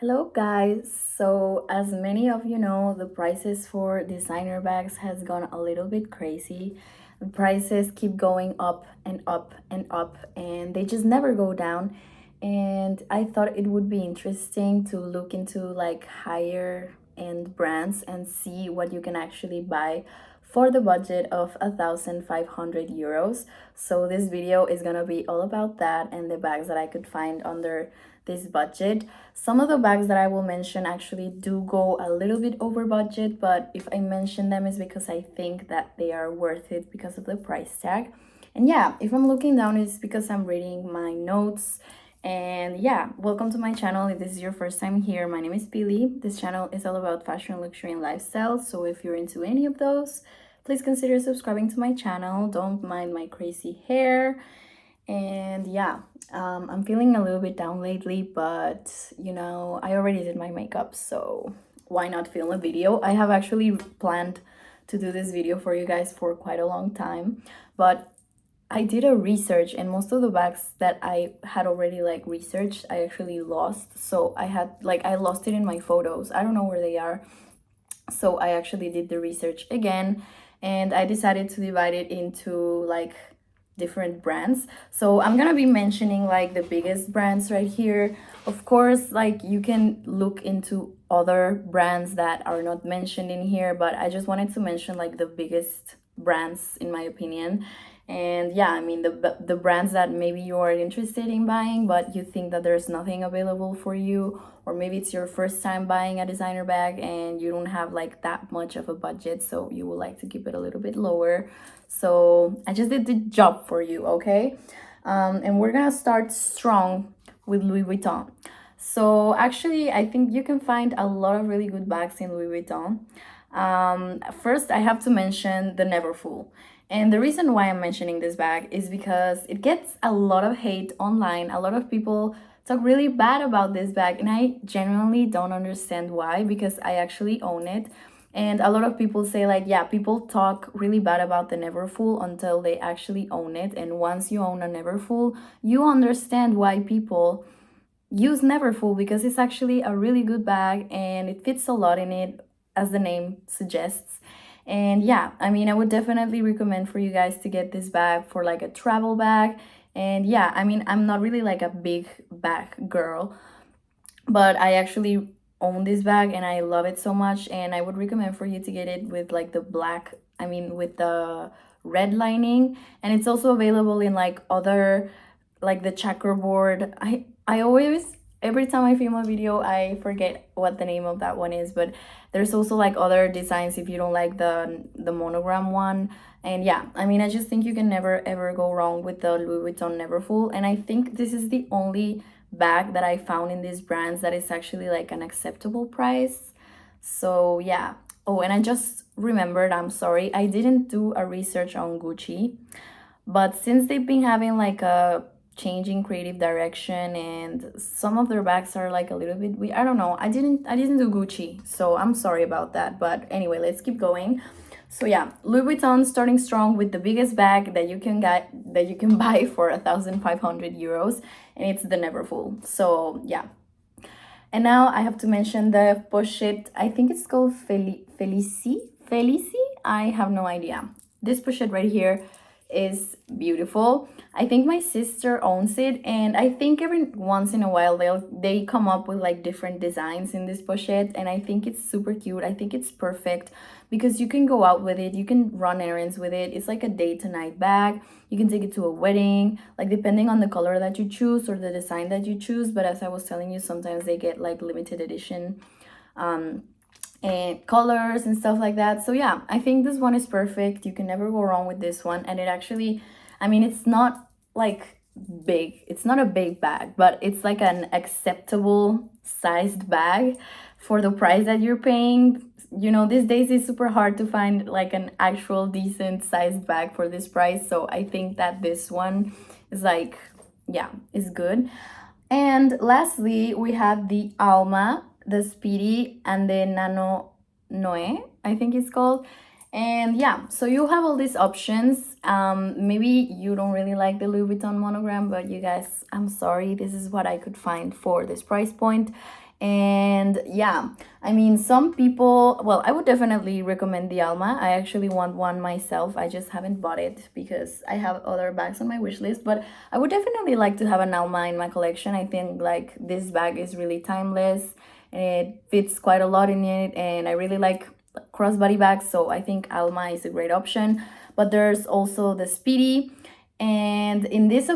Hello guys. So as many of you know, the prices for designer bags has gone a little bit crazy. The prices keep going up and up and up and they just never go down. And I thought it would be interesting to look into like higher end brands and see what you can actually buy for the budget of 1,500 euros. So this video is gonna be all about that and the bags that I could find under this budget. Some of the bags that I will mention actually do go a little bit over budget, but if I mention them is because I think that they are worth it because of the price tag. And yeah, if I'm looking down, it's because I'm reading my notes. And yeah, welcome to my channel. If this is your first time here, my name is Pili. This channel is all about fashion, luxury, and lifestyle. So if you're into any of those, please consider subscribing to my channel. Don't mind my crazy hair. And yeah, I'm feeling a little bit down lately, but I already did my makeup, so why not film a video? I have actually planned to do this video for you guys for quite a long time, but I did a research and most of the bags that I had already like researched, I actually lost. So I lost it in my photos. I don't know where they are. So I actually did the research again and I decided to divide it into like different brands. So I'm gonna be mentioning like the biggest brands right here. Of course, like you can look into other brands that are not mentioned in here, but I just wanted to mention like the biggest brands in my opinion. And yeah, I mean the brands that maybe you are interested in buying, but you think that there's nothing available for you, or maybe it's your first time buying a designer bag and you don't have like that much of a budget, so you would like to keep it a little bit lower. So I just did the job for you, okay? And we're gonna start strong with Louis Vuitton. So actually, I think you can find a lot of really good bags in Louis Vuitton. First, I have to mention the Neverfull. And the reason why I'm mentioning this bag is because it gets a lot of hate online. A lot of people talk really bad about this bag, and I genuinely don't understand why, because I actually own it. And a lot of people say like, yeah, people talk really bad about the Neverfull until they actually own it. And once you own a Neverfull, you understand why people use Neverfull, because it's actually a really good bag and it fits a lot in it, as the name suggests. And yeah, I mean, I would definitely recommend for you guys to get this bag for like a travel bag. And yeah, I mean, I'm not really like a big bag girl, but I actually own this bag and I love it so much, and I would recommend for you to get it with like the black, I mean with the red lining. And it's also available in like other, like the checkerboard. I always, every time I film a video I forget what the name of that one is, but there's also like other designs if you don't like the monogram one. And yeah, I mean, I just think you can never ever go wrong with the Louis Vuitton Neverfull, and I think this is the only bag that I found in these brands that is actually like an acceptable price. So yeah. Oh, and I just remembered, I'm sorry, I didn't do a research on Gucci, but since they've been having like a changing creative direction and some of their bags are like a little bit I don't know, I didn't do Gucci, so I'm sorry about that. But anyway, let's keep going. So yeah, Louis Vuitton starting strong with the biggest bag that you can get, that you can buy for 1,500 euros, and it's the Neverfull. So yeah. And now I have to mention the pochette. I think it's called Felici. I have no idea. This pochette right here is beautiful. I think my sister owns it, and I think every once in a while they come up with like different designs in this pochette, and I think it's super cute. I think it's perfect because you can go out with it, you can run errands with it. It's like a day to night bag. You can take it to a wedding, like depending on the color that you choose or the design that you choose. But as I was telling you, sometimes they get like limited edition and colors and stuff like that. So yeah, I think this one is perfect. You can never go wrong with this one. And it actually, I mean, it's not like big, it's not a big bag, but it's like an acceptable sized bag for the price that you're paying. These days it's super hard to find like an actual decent sized bag for this price. So I think that this one is like, yeah, is good. And lastly, we have the Alma, the Speedy, and the Nano Noe, I think it's called. And yeah, so you have all these options. Maybe you don't really like the Louis Vuitton monogram, but you guys, I'm sorry, this is what I could find for this price point. And yeah, I mean, some people, well, I would definitely recommend the Alma. I actually want one myself. I just haven't bought it because I have other bags on my wish list, but I would definitely like to have an Alma in my collection. I think like this bag is really timeless and it fits quite a lot in it, and I really like crossbody bags, so I think Alma is a great option. But there's also the Speedy, and in this,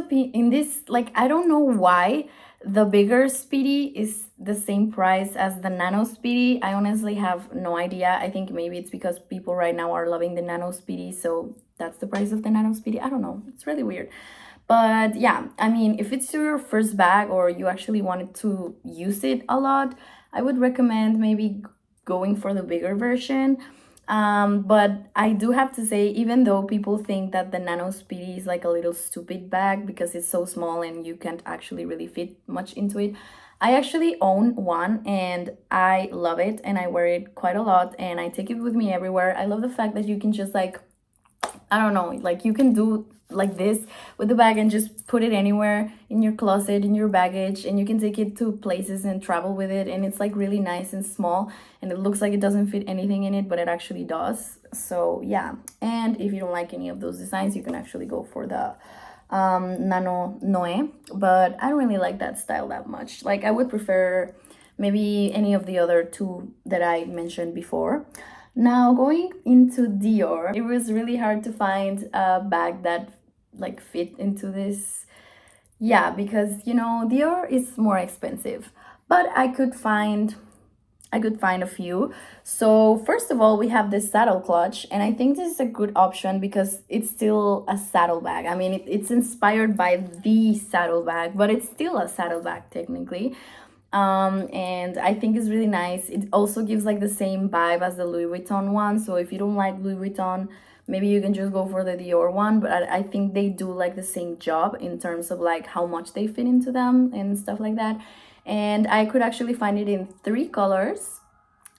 like, I don't know why the bigger Speedy is the same price as the Nano Speedy. I honestly have no idea. I think maybe it's because people right now are loving the Nano Speedy, so that's the price of the Nano Speedy. I don't know. It's really weird. But yeah, I mean, if it's your first bag or you actually wanted to use it a lot, I would recommend maybe going for the bigger version. But I do have to say, even though people think that the Nano Speedy is like a little stupid bag because it's so small and you can't actually really fit much into it, I actually own one and I love it and I wear it quite a lot and I take it with me everywhere. I love the fact that you can just like, I don't know, like you can do like this with the bag and just put it anywhere in your closet, in your baggage, and you can take it to places and travel with it. And it's like really nice and small, and it looks like it doesn't fit anything in it, but it actually does. So yeah, and if you don't like any of those designs, you can actually go for the Nano Noe, but I don't really like that style that much. Like I would prefer maybe any of the other two that I mentioned before. Now, going into Dior, it was really hard to find a bag that like fit into this. Yeah, because you know, Dior is more expensive, but I could find a few. So, first of all, we have this saddle clutch, and I think this is a good option because it's still a saddle bag. I mean, it's inspired by the saddle bag, but it's still a saddle bag technically. And I think it's really nice. It also gives like the same vibe as the Louis Vuitton one. So if you don't like Louis Vuitton, maybe you can just go for the Dior one. But I think they do like the same job in terms of like how much they fit into them and stuff like that. And I could actually find it in three colors.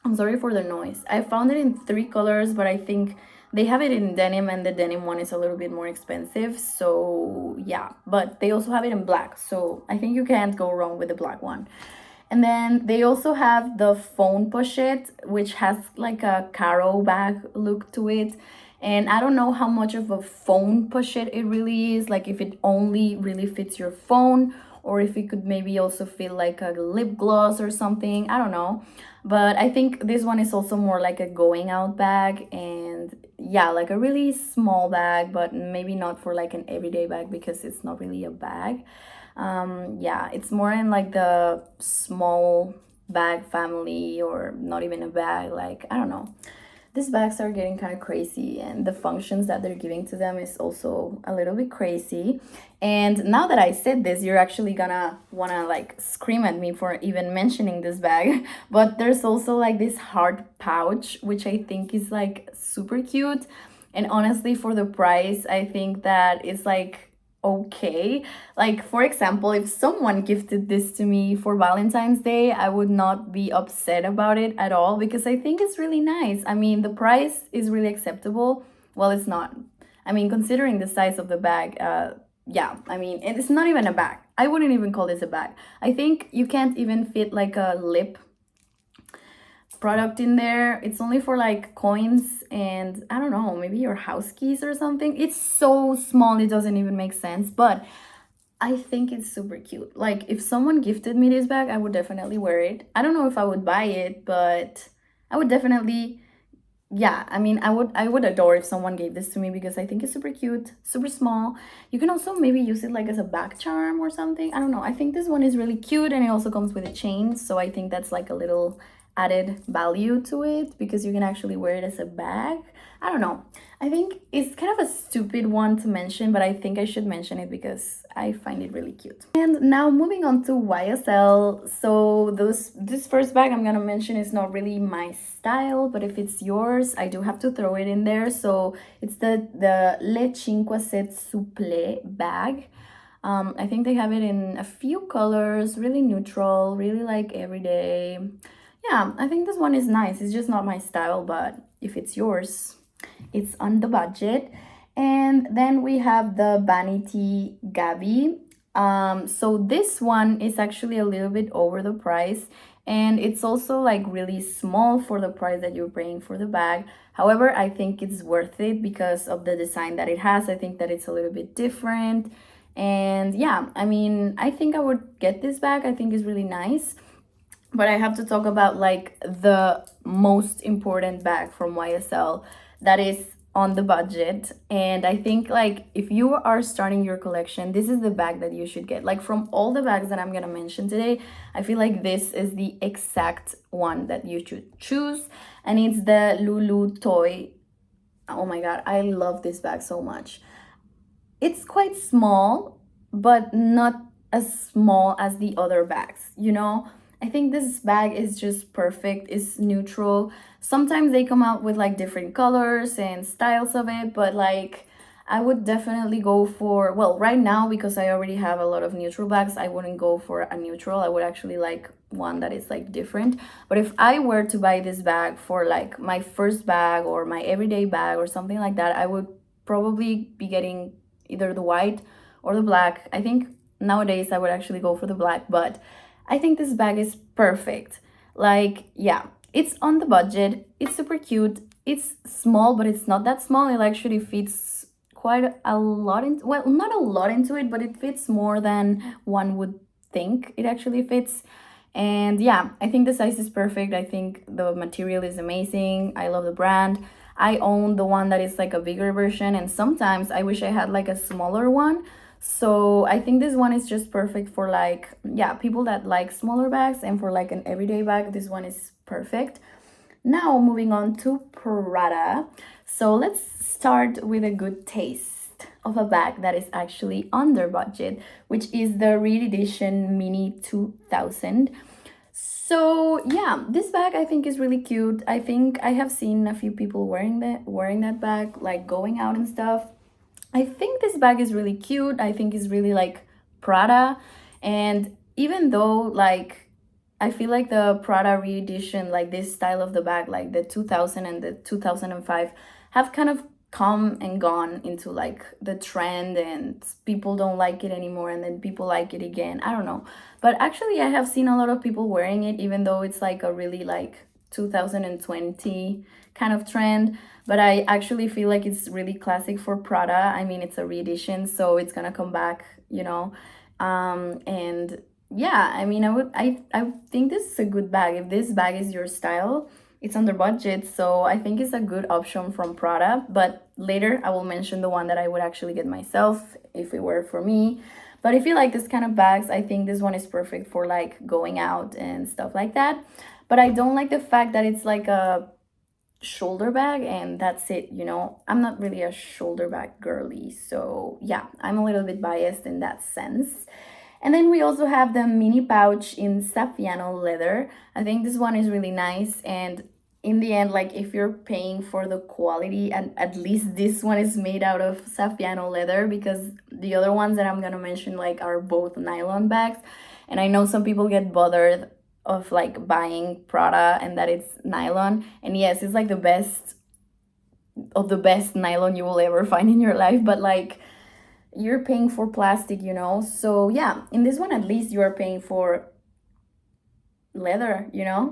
I'm sorry for the noise. I found it in three colors, but I think they have it in denim, and the denim one is a little bit more expensive. So yeah, but they also have it in black. So I think you can't go wrong with the black one. And then they also have the phone pochette, which has like a caro bag look to it. And I don't know how much of a phone pochette it really is, like if it only really fits your phone or if it could maybe also fit like a lip gloss or something. I don't know. But I think this one is also more like a going out bag, and yeah, like a really small bag, but maybe not for like an everyday bag because it's not really a bag. Yeah, it's more in like the small bag family, or not even a bag, like I don't know. These bags are getting kind of crazy, and the functions that they're giving to them is also a little bit crazy. And now that I said this, you're actually gonna wanna like scream at me for even mentioning this bag. But there's also like this heart pouch, which I think is like super cute. And honestly, for the price, I think that it's like okay. Like, for example, if someone gifted this to me for Valentine's Day, I would not be upset about it at all because I think it's really nice. I mean, the price is really acceptable. Well, it's not. I mean, considering the size of the bag, yeah, I mean, it's not even a bag. I wouldn't even call this a bag. I think you can't even fit like a lip product in there. It's only for like coins and I don't know, maybe your house keys or something. It's so small, it doesn't even make sense, but I think it's super cute. Like if someone gifted me this bag, I would definitely wear it. I don't know if I would buy it, but I would definitely, yeah, I mean, I would adore if someone gave this to me because I think it's super cute, super small. You can also maybe use it like as a back charm or something. I don't know. I think this one is really cute, and it also comes with a chain, so I think that's like a little added value to it because you can actually wear it as a bag. I don't know. I think it's kind of a stupid one to mention, but I think I should mention it because I find it really cute. And now moving on to YSL. So this first bag I'm gonna mention is not really my style, but if it's yours, I do have to throw it in there. So it's the Le Cinque Set Souple bag. I think they have it in a few colors, really neutral, really like everyday. Yeah, I think this one is nice. It's just not my style, but if it's yours, it's on the budget. And then we have the Vanity Gabi. So this one is actually a little bit over the price, and it's also like really small for the price that you're paying for the bag. However, I think it's worth it because of the design that it has. I think that it's a little bit different. And yeah, I mean, I think I would get this bag. I think it's really nice. But I have to talk about like the most important bag from YSL that is on the budget. And I think like if you are starting your collection, this is the bag that you should get. Like from all the bags that I'm gonna mention today, I feel like this is the exact one that you should choose. And it's the Lulu Toy. Oh my god, I love this bag so much. It's quite small, but not as small as the other bags, you know? I think this bag is just perfect. It's neutral. Sometimes they come out with like different colors and styles of it, but like I would definitely go for, well, right now because I already have a lot of neutral bags, I wouldn't go for a neutral. I would actually like one that is like different. But if I were to buy this bag for like my first bag or my everyday bag or something like that, I would probably be getting either the white or the black. I think nowadays I would actually go for the black, but I think this bag is perfect. Like, yeah, it's on the budget. It's super cute. It's small, but it's not that small. It actually fits quite a lot into, well, not a lot into it, but it fits more than one would think it actually fits. And yeah, I think the size is perfect. I think the material is amazing. I love the brand. I own the one that is like a bigger version, and sometimes I wish I had like a smaller one. So I think this one is just perfect for like, yeah, people that like smaller bags, and for like an everyday bag, this one is perfect. Now moving on to Prada. So let's start with a good taste of a bag that is actually under budget, which is the Reed Edition Mini 2000. So yeah, this bag I think is really cute. I think I have seen a few people wearing that bag, like going out and stuff. I think this bag is really cute. I think it's really like Prada. And even though like I feel like the Prada re-edition, like this style of the bag, like the 2000 and the 2005, have kind of come and gone into like the trend, and people don't like it anymore and then people like it again. I don't know. But actually I have seen a lot of people wearing it, even though it's like a really like 2020 kind of trend. But I actually feel like it's really classic for Prada. I mean, it's a re-edition, so it's gonna come back, you know. And yeah, I mean, I think this is a good bag. If this bag is your style, it's under budget, so I think it's a good option from Prada. But later I will mention the one that I would actually get myself if it were for me. But if you like this kind of bags, I think this one is perfect for like going out and stuff like that. But I don't like the fact that it's like a shoulder bag and that's it, you know. I'm not really a shoulder bag girly, so yeah, I'm a little bit biased in that sense. And then we also have the mini pouch in Saffiano leather. I think this one is really nice, and in the end, like if you're paying for the quality, and at least this one is made out of Saffiano leather, because the other ones that I'm gonna mention like are both nylon bags. And I know some people get bothered of like buying Prada and that it's nylon. And yes, it's like the best of the best nylon you will ever find in your life, but like you're paying for plastic, you know. So yeah, in this one at least you are paying for leather, you know.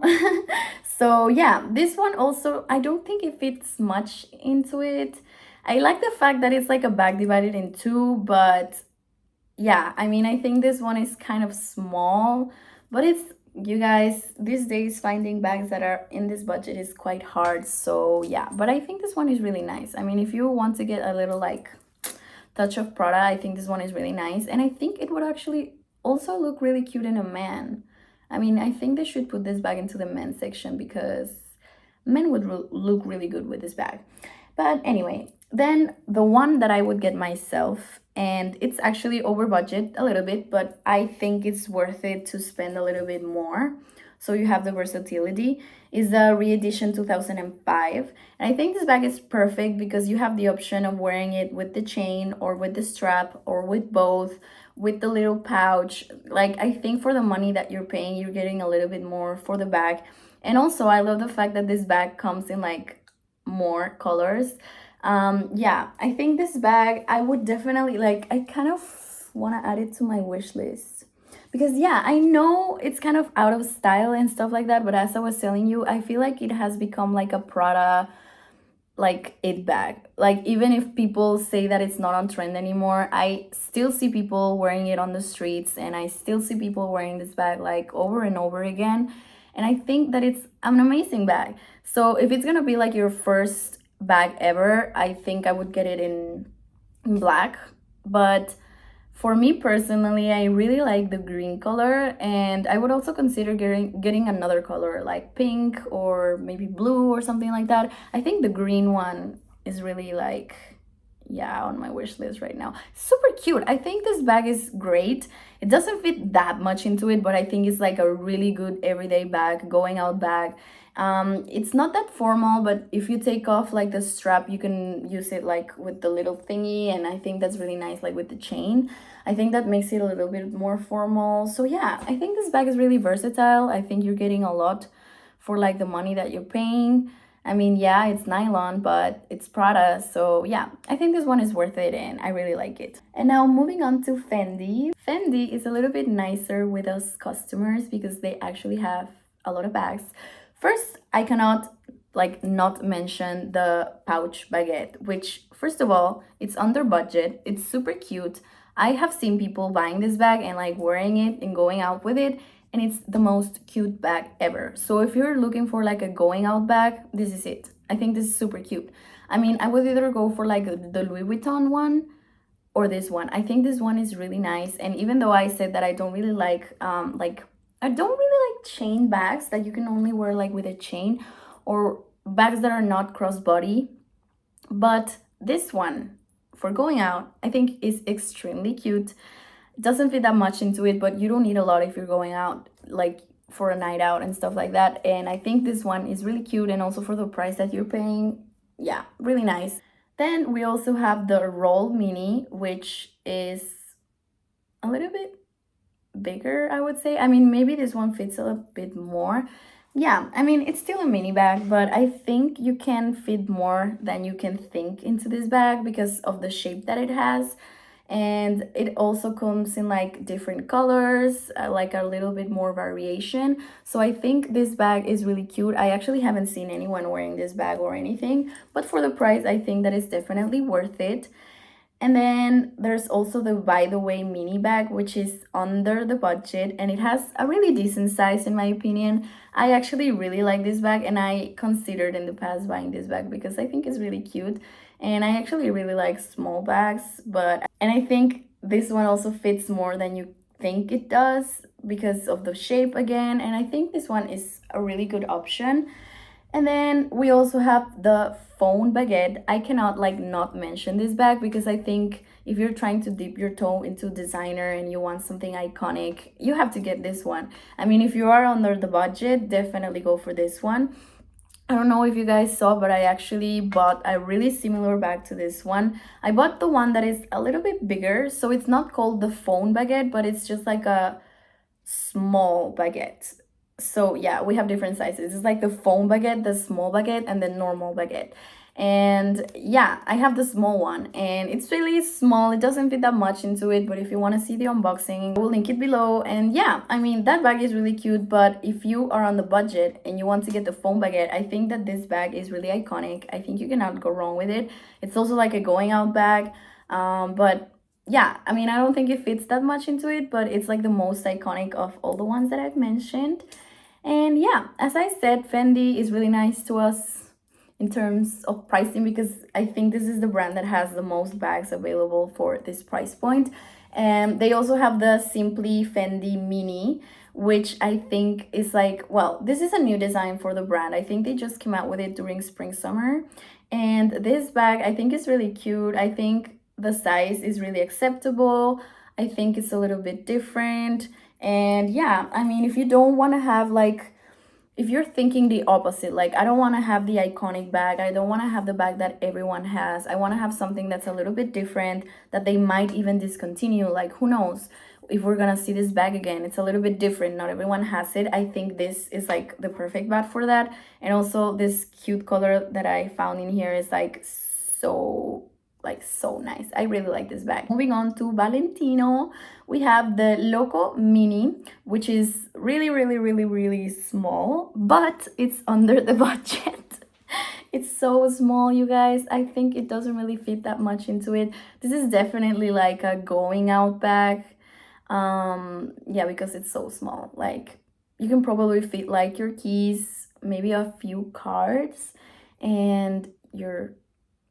So yeah, this one also I don't think it fits much into it. I like the fact that it's like a bag divided in two, but yeah, I mean, I think this one is kind of small, but it's, you guys, these days finding bags that are in this budget is quite hard. So yeah, but I think this one is really nice. I mean, if you want to get a little like touch of Prada, I think this one is really nice, and I think it would actually also look really cute in a man. I mean, I think they should put this bag into the men's section because men would look really good with this bag. But anyway, then the one that I would get myself, and it's actually over budget a little bit, but I think it's worth it to spend a little bit more. So you have the versatility, is the re-edition 2005. And I think this bag is perfect because you have the option of wearing it with the chain or with the strap or with both, with the little pouch. Like, I think for the money that you're paying, you're getting a little bit more for the bag. And also I love the fact that this bag comes in like more colors. Yeah, I think this bag I would definitely like, I kind of want to add it to my wish list because yeah, I know it's kind of out of style and stuff like that, but as I was telling you, I feel like it has become like a Prada like it bag. Like even if people say that it's not on trend anymore, I still see people wearing it on the streets, and I still see people wearing this bag like over and over again. And I think that it's an amazing bag. So if it's gonna be like your first bag ever, I think I would get it in black. But for me personally, I really like the green color, and I would also consider getting another color like pink or maybe blue or something like that. I think the green one is really like, yeah, on my wish list right now. Super cute. I think this bag is great. It doesn't fit that much into it, but I think it's like a really good everyday bag, going out bag. It's not that formal, but if you take off like the strap, you can use it like with the little thingy, and I think that's really nice, like with the chain. I think that makes it a little bit more formal. So yeah, I think this bag is really versatile. I think you're getting a lot for like the money that you're paying. I mean, yeah, it's nylon, but it's Prada. So yeah, I think this one is worth it, and I really like it. And now moving on to Fendi. Fendi is a little bit nicer with us customers because they actually have a lot of bags. First, I cannot like not mention the pouch baguette, which first of all, it's under budget. It's super cute. I have seen people buying this bag and like wearing it and going out with it, and it's the most cute bag ever. So if you're looking for like a going out bag, this is it. I think this is super cute. I mean, I would either go for like the Louis Vuitton one or this one. I think this one is really nice. And even though I said that I don't really like I don't really like chain bags that you can only wear like with a chain, or bags that are not crossbody, but this one for going out, I think is extremely cute. It doesn't fit that much into it, but you don't need a lot if you're going out like for a night out and stuff like that. And I think this one is really cute, and also for the price that you're paying, yeah, really nice. Then we also have the Roll Mini, which is a little bit bigger, I would say. I mean, maybe this one fits a bit more. Yeah, I mean, it's still a mini bag, but I think you can fit more than you can think into this bag because of the shape that it has. And it also comes in like different colors, like a little bit more variation. So I think this bag is really cute. I actually haven't seen anyone wearing this bag or anything, but for the price, I think that is definitely worth it. And then there's also the By the Way mini bag, which is under the budget, and it has a really decent size in my opinion. I actually really like this bag, and I considered in the past buying this bag because I think it's really cute. And I actually really like small bags, and I think this one also fits more than you think it does because of the shape again. And I think this one is a really good option. And then we also have the phone baguette. I cannot like not mention this bag because I think if you're trying to dip your toe into designer and you want something iconic, you have to get this one. I mean, if you are under the budget, definitely go for this one. I don't know if you guys saw, but I actually bought a really similar bag to this one. I bought the one that is a little bit bigger, so it's not called the phone baguette, but it's just like a small baguette. So yeah, we have different sizes. It's like the foam baguette, the small baguette, and the normal baguette. And yeah, I have the small one, and it's really small. It doesn't fit that much into it, but if you want to see the unboxing, I will link it below. And yeah, I mean, that bag is really cute, but if you are on the budget and you want to get the foam baguette, I think that this bag is really iconic. I think you cannot go wrong with it. It's also like a going out bag, but yeah, I mean, I don't think it fits that much into it, but it's like the most iconic of all the ones that I've mentioned. And yeah, as I said, Fendi is really nice to us in terms of pricing because I think this is the brand that has the most bags available for this price point. And they also have the Simply Fendi Mini, which I think is like, well, this is a new design for the brand. I think they just came out with it during spring summer. And this bag I think is really cute. I think the size is really acceptable. I think it's a little bit different. And yeah, I mean, if you don't want to have like, if you're thinking the opposite, like I don't want to have the iconic bag, I don't want to have the bag that everyone has, I want to have something that's a little bit different that they might even discontinue, like who knows if we're gonna see this bag again, it's a little bit different, not everyone has it. I think this is like the perfect bag for that. And also this cute color that I found in here is like so like so nice. I really like this bag. Moving on to Valentino, we have the Loco Mini, which is really, really, really, really small, but it's under the budget. It's so small, you guys. I think it doesn't really fit that much into it. This is definitely like a going out bag. Yeah, because it's so small. Like, you can probably fit like your keys, maybe a few cards, and your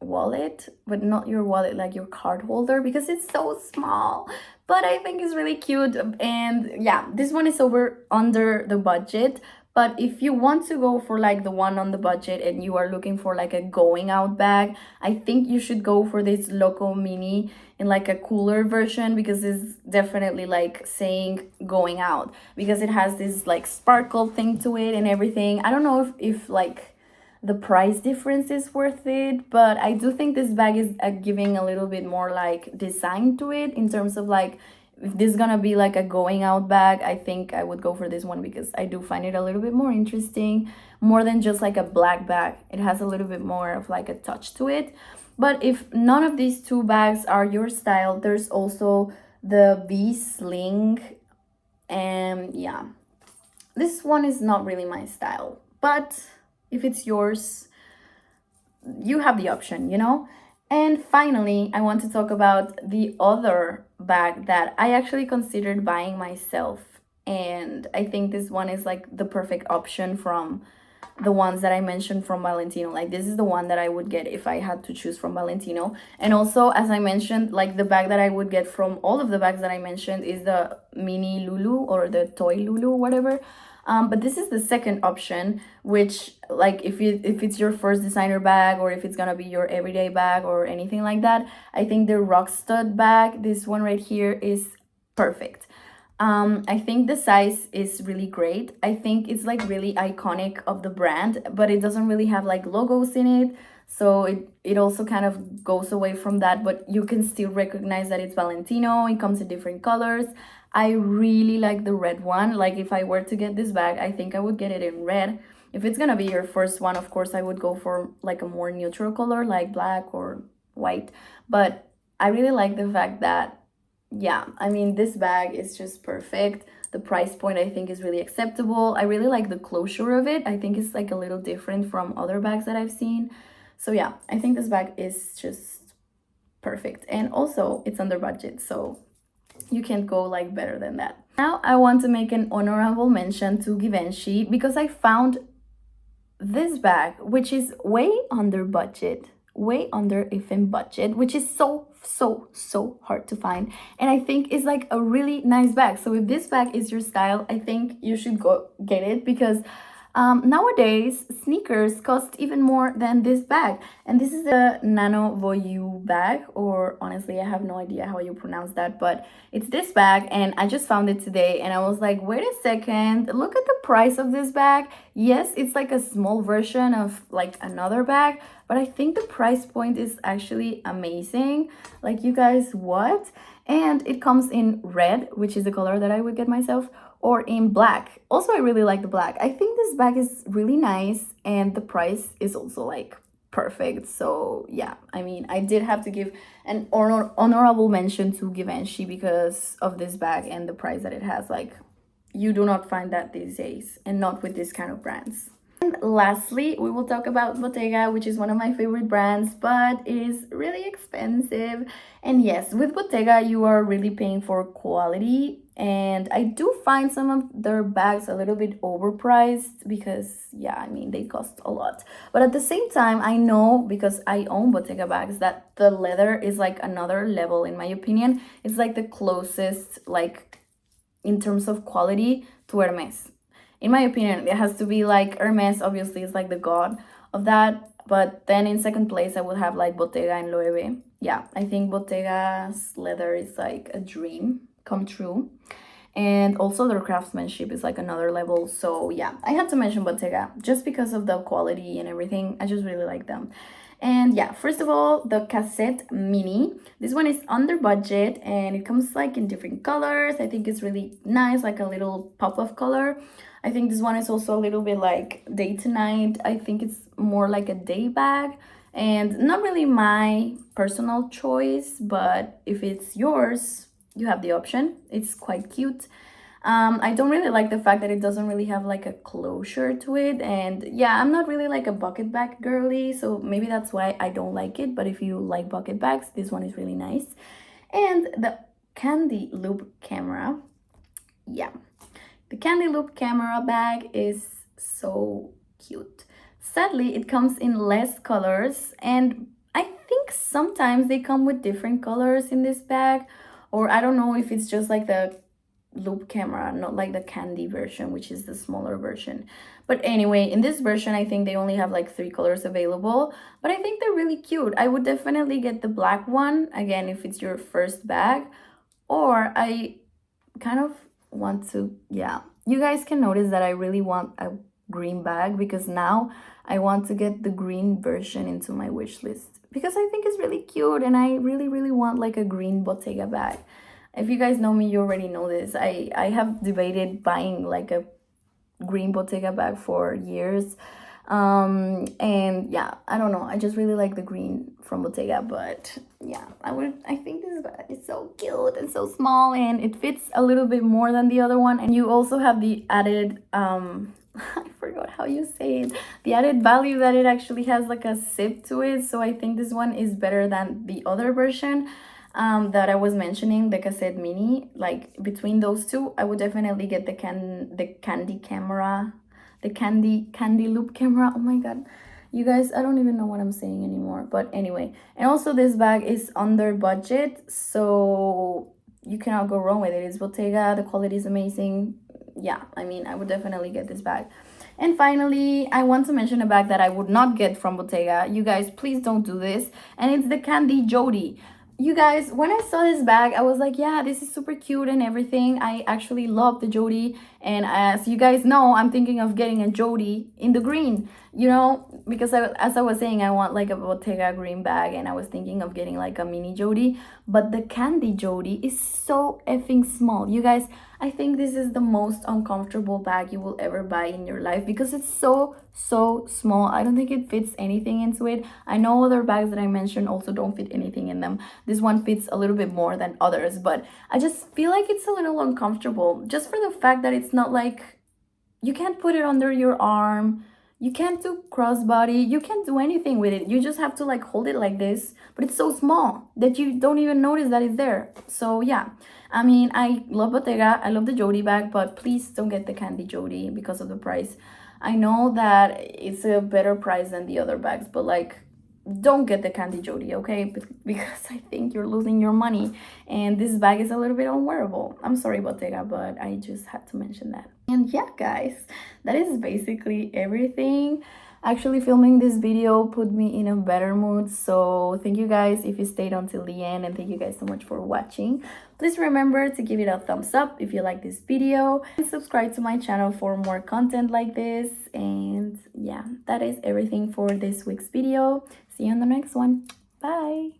wallet, but not your wallet, like your card holder, because it's so small. But I think it's really cute. And yeah, this one is over under the budget. But if you want to go for like the one on the budget and you are looking for like a going out bag, I think you should go for this Loco Mini in like a cooler version, because it's definitely like saying going out, because it has this like sparkle thing to it and everything. I don't know if like the price difference is worth it, but I do think this bag is giving a little bit more like design to it, in terms of like, if this is gonna be like a going out bag, I think I would go for this one, because I do find it a little bit more interesting, more than just like a black bag. It has a little bit more of like a touch to it. But if none of these two bags are your style, there's also the V Sling, and yeah, this one is not really my style, but if it's yours, you have the option, you know? And finally, I want to talk about the other bag that I actually considered buying myself. And I think this one is like the perfect option from the ones that I mentioned from Valentino. Like, this is the one that I would get if I had to choose from Valentino. And also, as I mentioned, like the bag that I would get from all of the bags that I mentioned is the mini Lulu, or the toy Lulu, whatever. But this is the second option, which, like, if it's your first designer bag, or if it's gonna be your everyday bag or anything like that, I think the Rockstud bag, this one right here, is perfect. I think the size is really great. I think it's like really iconic of the brand, but it doesn't really have like logos in it. So it also kind of goes away from that, but you can still recognize that it's Valentino. It comes in different colors. I really like the red one. Like, if I were to get this bag, I think I would get it in red. If it's gonna be your first one, of course, I would go for like a more neutral color, like black or white. But I really like the fact that, yeah, I mean, this bag is just perfect. The price point, I think, is really acceptable. I really like the closure of it. I think it's like a little different from other bags that I've seen. So yeah, I think this bag is just perfect. And also, it's under budget, so you can't go like better than that. Now I want to make an honorable mention to Givenchy, because I found this bag, which is way under budget, way under FM budget, which is so hard to find, and I think it's like a really nice bag. So if this bag is your style, I think you should go get it, because nowadays sneakers cost even more than this bag. And this is the Nano Voyou bag, or honestly, I have no idea how you pronounce that, but it's this bag, and I just found it today, and I was like, wait a second, look at the price of this bag. Yes, it's like a small version of like another bag, but I think the price point is actually amazing. Like, you guys, what? And it comes in red, which is the color that I would get myself, or in black. Also, I really like the black. I think this bag is really nice, and the price is also like perfect. So yeah, I mean, I did have to give an honorable mention to Givenchy because of this bag and the price that it has. Like, you do not find that these days, and not with this kind of brands. And lastly, we will talk about Bottega, which is one of my favorite brands, but it is really expensive. And yes, with Bottega, you are really paying for quality. And I do find some of their bags a little bit overpriced, because, yeah, I mean, they cost a lot. But at the same time, I know, because I own Bottega bags, that the leather is like another level, in my opinion. It's like the closest, like, in terms of quality, to Hermes. In my opinion, it has to be like Hermes, obviously, is like the god of that. But then in second place, I would have like Bottega and Loewe. Yeah, I think Bottega's leather is like a dream come true. And also their craftsmanship is like another level. So yeah, I had to mention Bottega just because of the quality and everything. I just really like them. And yeah, first of all, the Cassette Mini. This one is under budget, and it comes like in different colors. I think it's really nice, like a little pop of color. I think this one is also a little bit like day to night. I think it's more like a day bag. and not really my personal choice, but if it's yours, you have the option. It's quite cute. I don't really like the fact that it doesn't really have like a closure to it, and yeah, I'm not really like a bucket bag girly, so maybe that's why I don't like it. But if you like bucket bags, this one is really nice. And the Candy Loop camera, yeah, the Candy Loop camera bag is so cute. Sadly, it comes in less colors, and I think sometimes they come with different colors in this bag, or I don't know if it's just like the loop camera, not like the candy version, which is the smaller version. But anyway, in this version, I think they only have like 3 colors available, but I think they're really cute. I would definitely get the black one, again, if it's your first bag, or I kind of want to, yeah, you guys can notice that I really want a green bag, because now I want to get the green version into my wish list, because I think it's really cute, and I really want like a green Bottega bag. If you guys know me, you already know this. I have debated buying like a green Bottega bag for years. And yeah, I don't know. I just really like the green from Bottega, but yeah, I think this bag is so cute and so small, and it fits a little bit more than the other one. And you also have the added, I forgot how you say it, the added value that it actually has like a zip to it. So I think this one is better than the other version that I was mentioning, the Cassette Mini. Like between those two, I would definitely get the candy camera, the candy loop camera. Oh my god, you guys, I don't even know what I'm saying anymore. But anyway, and also this bag is under budget, so you cannot go wrong with it. It's Bottega, the quality is amazing. Yeah, I mean, I would definitely get this bag. And finally, I want to mention a bag that I would not get from Bottega. You guys, please don't do this. And it's the Candy Jodi. You guys, when I saw this bag, I was like, yeah, this is super cute and everything. I actually love the Jodi, and as you guys know, I'm thinking of getting a Jodi in the green, because as I was saying, I want like a Bottega green bag, and I was thinking of getting like a mini Jodi. But the Candy Jodi is so effing small. You guys, I think this is the most uncomfortable bag you will ever buy in your life, because it's so small. I don't think it fits anything into it. I know other bags that I mentioned also don't fit anything in them. This one fits a little bit more than others, but I just feel like it's a little uncomfortable, just for the fact that it's not like, you can't put it under your arm, you can't do crossbody, you can't do anything with it. You just have to like hold it like this, but it's so small that you don't even notice that it's there. So yeah, I mean, I love Bottega, I love the Jodi bag, but please don't get the Candy Jodi because of the price. I know that it's a better price than the other bags, but like, don't get the Candy Jodi, okay? Because I think you're losing your money, and this bag is a little bit unwearable. I'm sorry, Bottega, but I just had to mention that. And yeah, guys, that is basically everything. Actually, filming this video put me in a better mood, so thank you guys if you stayed until the end, and thank you guys so much for watching. Please remember to give it a thumbs up if you like this video, and subscribe to my channel for more content like this. And yeah, that is everything for this week's video. See you on the next one. Bye.